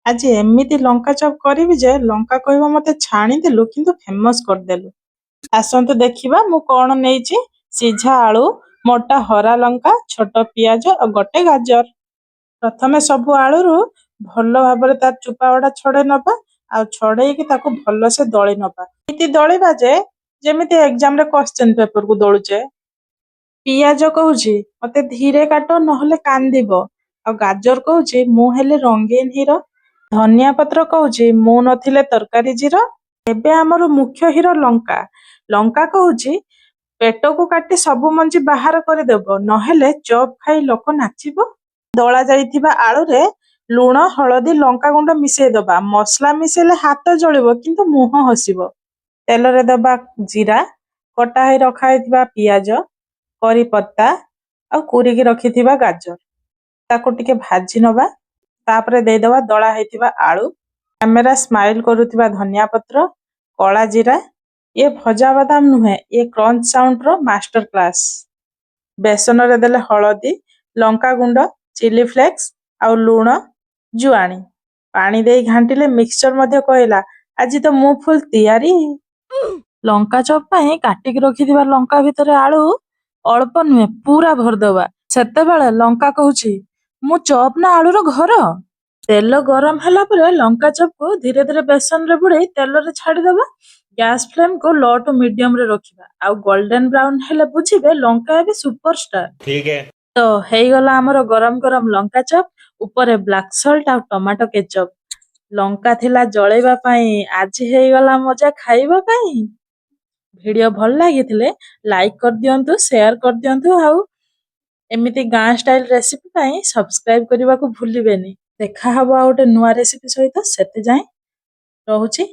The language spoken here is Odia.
ଆଜି ଏମିତି ଲଙ୍କା ଚପ୍ କରିବି ଯେ ଲଙ୍କା କହିବ ମତେ ଛାଣିଦେଲୁ କିନ୍ତୁ ଫେମସ୍ କରିଦେଲୁ। ଆସନ୍ତୁ ଦେଖିବା ମୁଁ କଣ ନେଇଛି। ସିଝା ଆଳୁ, ମୋଟା ହରା ଲଙ୍କା, ଛୋଟ ପିଆଜ ଆଉ ଗୋଟେ ଗାଜର। ପ୍ରଥମେ ସବୁ ଆଳୁରୁ ଭଲ ଭାବରେ ତାର ଚୋପା ଗୁଡା ଛଡେଇ ନବା ଆଉ ଛଡେଇକି ତାକୁ ଭଲସେ ଦଳି ନବା। ଏମିତି ଦଳିବା ଯେ ଯେମିତି ଏକ୍ଜାମ ରେ କ୍ୱେଶ୍ଚିନ୍ ପେପର କୁ ଦଳୁଛେ। ପିଆଜ କହୁଛି ମତେ ଧୀରେ କାଟ ନହେଲେ କାନ୍ଦିବ। ଆଉ ଗାଜର କହୁଛି ମୁଁ ହେଲେ ରଙ୍ଗୀନ ହିରୋ। ଧନିଆ ପତ୍ର କହୁଛି ମୁଁ ନଥିଲେ ତରକାରୀ ଜିରୋ। ଏବେ ଆମର ମୁଖ୍ୟ ହିରୋ ଲଙ୍କା। ଲଙ୍କା କହୁଛି ପେଟକୁ କାଟି ସବୁ ମଞ୍ଜି ବାହାର କରିଦେବ ନହେଲେ ଚପ୍ ଖାଇ ଲୋକ ନାଚିବ। ଦଳା ଯାଇଥିବା ଆଳୁରେ ଲୁଣ, ହଳଦୀ, ଲଙ୍କାଗୁଣ୍ଡ ମିଶେଇ ଦବା। ମସଲା ମିଶେଇଲେ ହାତ ଜଳିବ କିନ୍ତୁ ମୁହଁ ହସିବ। ତେଲରେ ଦବା ଜିରା, କଟା ହେଇ ରଖା ହେଇଥିବା ପିଆଜ, କରି ପତ୍ତା ଆଉ କୁରିକି ରଖିଥିବା ଗାଜର। ତାକୁ ଟିକେ ଭାଜି ନବା। ତାପରେ ଦେଇଦବା ଦଳା ହେଇଥିବା ଆଳୁ, କ୍ୟାମେରା ସ୍ମାଇଲ କରୁଥିବା ଧନିଆ ପତ୍ର, କଳା ଜିରା। ଇଏ ଭଜା ବାଦାମ ନୁହେଁ, ଇଏ କ୍ରଞ୍ଚ ସାଉଣ୍ଡର ମାଷ୍ଟର କ୍ଲାସ। ବେସନରେ ଦେଲେ ହଳଦୀ, ଲଙ୍କାଗୁଣ୍ଡ, ଚିଲି ଫ୍ଲେକ୍ସ ଆଉ ଲୁଣ, ଜୁଆଣି। ପାଣି ଦେଇ ଘାଣ୍ଟିଲେ ମିକ୍ସଚର ମଧ୍ୟ କହିଲା ଆଜି ତ ମୁଁ ଫୁଲ ତିଆରି। ଲଙ୍କା ଚପ୍ ପାଇଁ କାଟିକି ରଖିଥିବା ଲଙ୍କା ଭିତରେ ଆଳୁ ଅଳ୍ପ ନୁହେଁ ପୁରା ଭରିଦବା। ସେତେବେଳେ ଲଙ୍କା କହୁଛି ମୁଁ ଚପ୍ ନା ଆଳୁର ଘର। ତେଲ ଗରମ ହେଲା ପରେ ଲଙ୍କା ଚପକୁ ଧୀରେ ଧୀରେ ବେସନରେ ବୁଡେଇ ତେଲରେ ଛାଡିଦବା। ଗ୍ୟାସ ଫ୍ଲେମକୁ ଲୋ ଟୁ ମିଡିୟମ ରେ ରଖିବା ଆଉ ଗୋଲ୍ଡେନ ବ୍ରାଉନ ହେଲେ ବୁଝିବେ ଲଙ୍କା ଏବେ ସୁପରଷ୍ଟାର। ठीक है। ତ ହେଇଗଲା ଆମର ଗରମ ଗରମ ଲଙ୍କା ଚପ୍। ଉପରେ ବ୍ଲାକ୍ ସଲ୍ଟ ଆଉ ଟମାଟୋ କେଚପ୍। ଲଙ୍କା ଥିଲା ଜଳେଇବା ପାଇଁ, ଆଜି ହେଇଗଲା ମଜା ଖାଇବା ପାଇଁ। ଭିଡିଓ ଭଲ ଲାଗିଥିଲେ ଲାଇକ୍ କରିଦିଅନ୍ତୁ, ସେୟାର କରିଦିଅନ୍ତୁ ଆଉ ଏମିତି ଗାଁ ଷ୍ଟାଇଲ ରେସିପି ପାଇଁ ସବସ୍କ୍ରାଇବ କରିବାକୁ ଭୁଲିବେନି। ଦେଖାହବ ଆଉ ଗୋଟେ ନୂଆ ରେସିପି ସହିତ। ସେତେ ଯାଏଁ ରହୁଛି।